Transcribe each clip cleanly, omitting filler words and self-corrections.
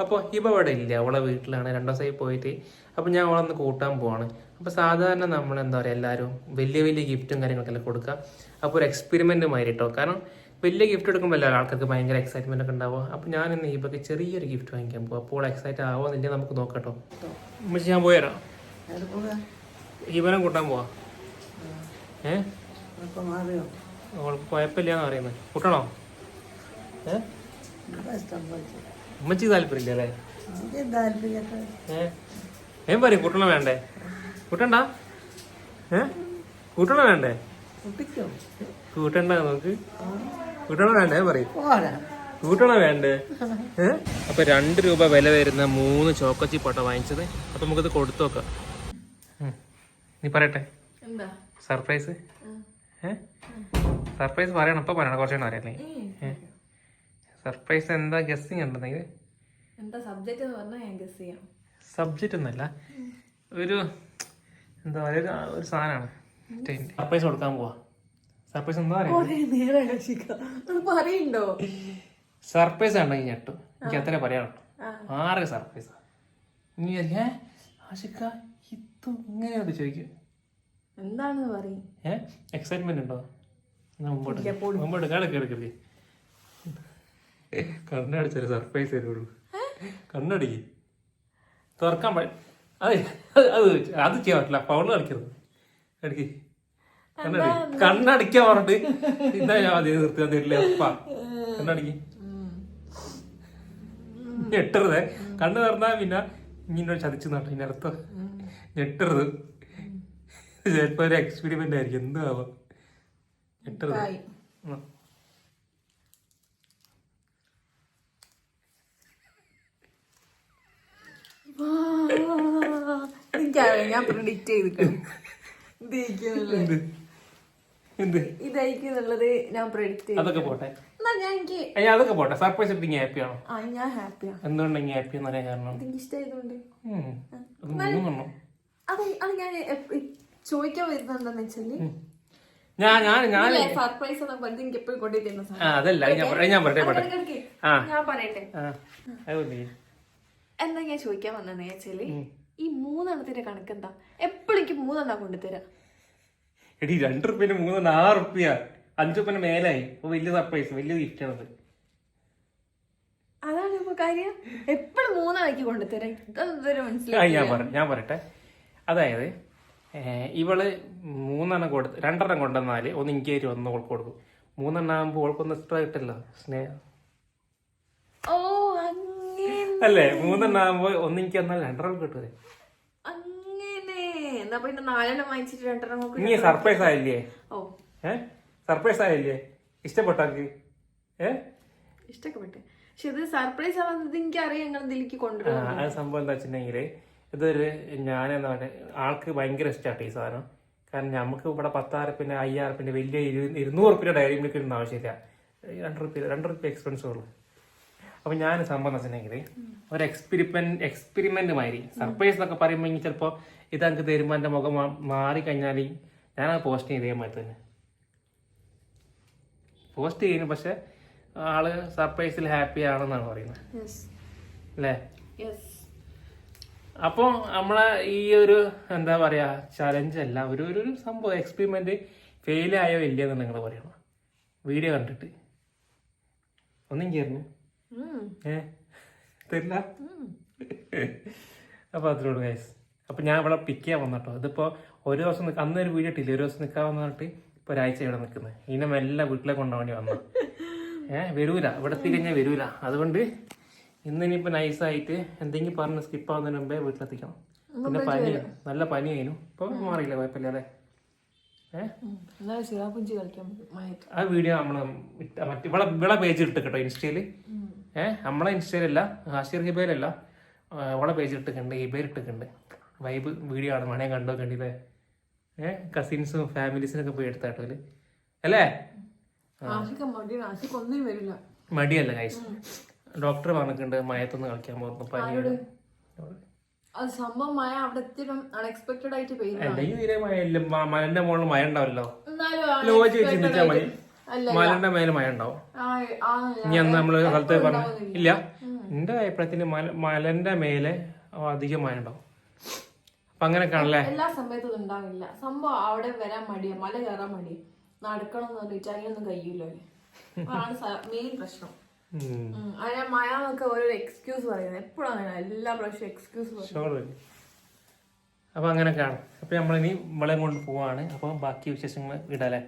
അപ്പോൾ ഹിബ ഇവിടെ ഇല്ല, അവളെ വീട്ടിലാണ് 2 ദിവസമായി പോയിട്ട്. അപ്പോൾ ഞാൻ അവളൊന്ന് കൂട്ടാൻ പോവാണ്. അപ്പോൾ സാധാരണ നമ്മൾ എന്താ പറയുക, എല്ലാവരും വലിയ വലിയ ഗിഫ്റ്റും കാര്യങ്ങളൊക്കെ കൊടുക്കുക. അപ്പോൾ ഒരു എക്സ്പെരിമെൻറ്റ് മാതിരി കേട്ടോ. കാരണം വലിയ ഗിഫ്റ്റ് എടുക്കുമ്പോൾ എല്ലാ ആൾക്കാർക്ക് ഭയങ്കര എക്സൈറ്റ്മെൻ്റ് ഒക്കെ ഉണ്ടാവുക. അപ്പോൾ ഞാൻ ഇന്ന് ഹിബയ്ക്ക് ചെറിയൊരു ഗിഫ്റ്റ് വാങ്ങിക്കാൻ പോകും. അപ്പോൾ എക്സൈറ്റ് ആവുമെന്നില്ല, നമുക്ക് നോക്കട്ടോ. പക്ഷെ ഞാൻ പോയരാം, ഹിബനെ കൂട്ടാൻ പോവാം. അവൾക്ക് കുഴപ്പമില്ലാന്ന് പറയുന്നത്. കൂട്ടണോ? ഉമ്മച്ചി താല്പര്യമില്ല അല്ലേ? ഞാൻ പറയും കൂട്ടണ വേണ്ടേ? കൂട്ടണ്ട? കൂട്ടണ വേണ്ടേ? കൂട്ടണ്ട നമുക്ക്? കൂട്ടണ വേണ്ടേ പറയും? കൂട്ടണ വേണ്ടേ? അപ്പൊ 2 രൂപ വില വരുന്ന 3 ചോക്കോ ചിപ്പോട്ടോ വാങ്ങിച്ചത്. അപ്പൊ നമുക്കിത് കൊടുത്തു നോക്കാം. നീ പറയട്ടെ സർപ്രൈസ്. സർപ്രൈസ് പറയണം, ഇപ്പൊ പറയണം, കുറച്ചുകൂടെ അറിയാല്ലേ? സർപ്രൈസ് എന്താ ഗസ്സിങ് ഉണ്ടെന്നെങ്കിൽ സബ്ജക്റ്റ് ഒന്നല്ല, ഒരു എന്താ പറയുക, ഒരു സാധനമാണ്. സർപ്രൈസ് കൊടുക്കാൻ പോവാ. സർപ്രൈസ് എന്താ പറയണ്ടോ? സർപ്രൈസ് ഉണ്ടെങ്കിൽ ഞെട്ടു. എനിക്ക് അത്ര പറയാനുള്ളൂ. 6 സർപ്രൈസാ. നീ ആഷിക്ക ഇത് ഇങ്ങനെയൊക്കെ ചോദിക്കും. എന്താണെന്ന് പറയും. എക്സൈറ്റ്മെന്റ് ഉണ്ടോ? മുമ്പോട്ട് കേൾക്കരുത്. കണ്ണടിച്ചൊരു സർപ്രൈസ് തരുള്ളൂ. കണ്ണടിക്ക് തുറക്കാൻ അത് അത് ചെയ്യാൻ പറ്റില്ല. പൗണ് കളിക്കരുത്. അടിക്ക് കണ്ണടിക്കാൻ പറഞ്ഞിട്ട് ഇതാ ഞാൻ അതേ നിർത്താൻ തരില്ല. അപ്പ കണ്ണടിക്ക്. ഞെട്ടരുത്. കണ്ണ് തുറന്നാ പിന്നെ ഇങ്ങനെ ചതിച്ചു നട്ടു. ഇതിന്റെ അർത്ഥം ഞെട്ടരുത്. ചിലപ്പോ ഒരു എക്സ്പെരിമെന്റ് ആയിരിക്കും. എന്താവാം. ഞെട്ടരുത്. ഞാൻ പ്രെഡിക്റ്റ് ചെയ്തിട്ടുണ്ട് ഇതായിരിക്കുന്നുള്ളത്. ഞാൻ പ്രെഡിക്റ്റ് ചെയ്തു. അതൊക്കെ പോട്ടെ, അതൊക്കെ പോട്ടെ. സർപ്രൈസ് ഇട്ടിങ് ഹാപ്പിയാണോ? ഞാൻ ഹാപ്പിയാണ്. എന്തുകൊണ്ടെങ്കിൽ ഹാപ്പി എന്ന് പറയാൻ കാരണം എനിക്ക് ഇഷ്ടമായതുകൊണ്ട്. അത് അത് ഞാൻ ചോദിക്കാൻ വരുന്നത് എന്താന്ന് വെച്ചാല്, സർപ്രൈസ് എനിക്ക് എപ്പോഴും കൊണ്ടുതരുന്ന അതല്ല. ഞാൻ പറയട്ടെ. എന്താ ഞാൻ ചോദിക്കാൻ വന്നെന്ന് വെച്ചാല്, ഈ 3 എണ്ണത്തിന്റെ കണക്കെന്താ? എപ്പോഴും എനിക്ക് 3 എണ്ണം കൊണ്ടുതരാം. എടി 2 റുപ്യന് 3 6 റുപ്യ 5 റുപ്യന് മേലായി. അപ്പൊ വലിയ സർപ്രൈസ്, വലിയ ഗിഫ്റ്റ് ആണത്. അതാണ് ഇപ്പൊ കാര്യം. എപ്പോഴും 3 ആക്കി കൊണ്ടുതരാം. ഇതൊരു മനസ്സിലായി. ഞാൻ പറയട്ടെ. അതായത് ഇവള് 3 എണ്ണം 2 എണ്ണം കൊണ്ടുവന്നാല് ഒന്ന് എനിക്ക് 1 ഓൾക്ക് കൊടുക്കും. 3 എണ്ണം ആകുമ്പോ ഓൾക്കൊന്ന് എക്സ്ട്രാ കിട്ടല്ലോ സ്നേഹം. അല്ലേ? 3 എണ്ണം ആകുമ്പോ ഒന്ന് എനിക്ക് എന്നാൽ 2 എണ്ണം കിട്ടൂലേ? നീ സർപ്രൈസ് ആയില്ലേ? സർപ്രൈസ് ആയില്ലേ? ഇഷ്ടപ്പെട്ടാക്ക്? ഇഷ്ടപ്പെട്ടു. പക്ഷെ ഇത് സർപ്രൈസ് ആവുന്നത് എനിക്ക് അറിയാം. അത് സംഭവം എന്താ വെച്ചിട്ടുണ്ടെങ്കില്, ഇതൊരു ഞാൻ എന്താ പറയുക, ആൾക്ക് ഭയങ്കര ഇഷ്ടമായിട്ട് ഈ സാധനം. കാരണം നമുക്ക് ഇവിടെ 10,000 റുപ്യന്റെ 5,000 റുപ്യന്റെ വലിയ 200 റുപ്യ ഡയറി മിൽക്ക് ഇടുന്ന ആവശ്യമില്ല. 2 റുപ്യ എക്സ്പെൻസ് ഉള്ളു. അപ്പൊ ഞാൻ സംഭവം എന്ന് വെച്ചിട്ടുണ്ടെങ്കിൽ ഒരു എക്സ്പെരിമെന്റ് മാതിരി. സർപ്രൈസ് എന്നൊക്കെ പറയുമ്പോൾ ചിലപ്പോൾ ഇതെനിക്ക് തരുമ്പോൾ എന്റെ മുഖം മാറിക്കഴിഞ്ഞാൽ ഞാനത് പോസ്റ്റ് ചെയ്തേ മാറ്റി തന്നെ പോസ്റ്റ് ചെയ്യുന്നു. പക്ഷെ ആള് സർപ്രൈസിൽ ഹാപ്പി ആണെന്നാണ് പറയുന്നത് അല്ലേ? അപ്പോൾ നമ്മളെ ഈ ഒരു എന്താ പറയാ, ചലഞ്ച് അല്ല, ഒരു സംഭവം എക്സ്പെരിമെന്റ് ഫെയിലായോ ഇല്ലയെന്ന് നിങ്ങൾ പറയണം. വീഡിയോ കണ്ടിട്ട് ഒന്നും ചേർന്നു തരില്ല. അപ്പൊ അതിനോട് ഗൈസ്, അപ്പൊ ഞാൻ ഇവിടെ പിക്ക് ചെയ്യാൻ വന്നട്ടോ. ഇതിപ്പോ ഒരു ദിവസം അന്നൊരു വീഡിയോ ഇട്ടില്ല, ഒരു ദിവസം നിൽക്കാൻ വന്നിട്ട് ഇപ്പൊ 1 ആഴ്ച ഇവിടെ നിൽക്കുന്നത്. ഇതിനെ മെല്ലെ വീട്ടിലേക്ക് കൊണ്ടുപോകേണ്ടി വന്നു. വരൂല, ഇവിടെ എത്തിക്കഴിഞ്ഞാൽ വരൂല. അതുകൊണ്ട് ഇന്നിനിപ്പോ നൈസായിട്ട് എന്തെങ്കിലും പറഞ്ഞ് സ്കിപ്പ് ആവുന്നതിന് മുമ്പേ വീട്ടിലെത്തിക്കണം. പിന്നെ പനി, നല്ല പനി ആയിരുന്നു. ഇപ്പൊ മാറിയില്ല, കുഴപ്പമില്ല അല്ലേ? ആ വീഡിയോ നമ്മള് ഇവിടെ പേജ് ഇട്ട് കേട്ടോ, ഇൻസ്റ്റയില്. നമ്മളെ ഇൻസ്റ്റയിലല്ല, ഹാഷിർ ഹിബയിലല്ല, അവളെ പേജ് ഇട്ടിട്ടുണ്ട്, ഹിബയിൽ ഇട്ടിട്ടുണ്ട്. വൈബ് വീഡിയോ ആണ്, വേണേ കണ്ടോ കണ്ടില്ലേ? കസിൻസും ഫാമിലീസിനൊക്കെ പോയി എടുത്താട്ടോ അല്ലേ? മടിയല്ല ഗൈസ്. ഡോക്ടർ പറഞ്ഞിട്ടുണ്ട് മയത്തൊന്ന് കളിക്കാൻ പോകുന്നു, പനിയുടെ. മലന്റെ മുകളിൽ മഴ ഉണ്ടാവല്ലോ, ലോജ് വെച്ച് ചിന്തിച്ചാ മതി. മലന്റെ മേലെ മഴ ഉണ്ടാവും. ഇനി അന്ന് നമ്മള് സ്ഥലത്ത് പറഞ്ഞു ഇല്ല, എന്റെ അഭിപ്രായത്തിന് മലന്റെ മേലെ അധികം മഴ ഉണ്ടാവും. അപ്പൊ അങ്ങനെ കാണല്ലേ. എല്ലാ സമയത്തും ഇത് ഉണ്ടാവില്ല. സംഭവം അവിടെ വരാൻ മടിയാ, മല കയറാൻ മടിയാ, നടക്കണം എന്ന് പറഞ്ഞിട്ട് അതിനൊന്നും കഴിയൂല്ലോ. അതാണ് മെയിൻ പ്രശ്നം. അതിനെ മഴ എന്നൊക്കെ ഓരോ എക്സ്ക്യൂസ് പറയുന്നത് എപ്പോഴും അങ്ങനെ, എല്ലാ പ്രാവശ്യം എക്സ്ക്യൂസ് പറയും. അപ്പൊ അങ്ങനെ കാണും. അപ്പൊ നമ്മളിനി ഇവളെ കൊണ്ട് പോവാണ്. അപ്പൊ ബാക്കി വിശേഷങ്ങൾ ഇടാല്ലേ.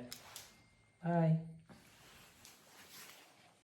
ബൈ.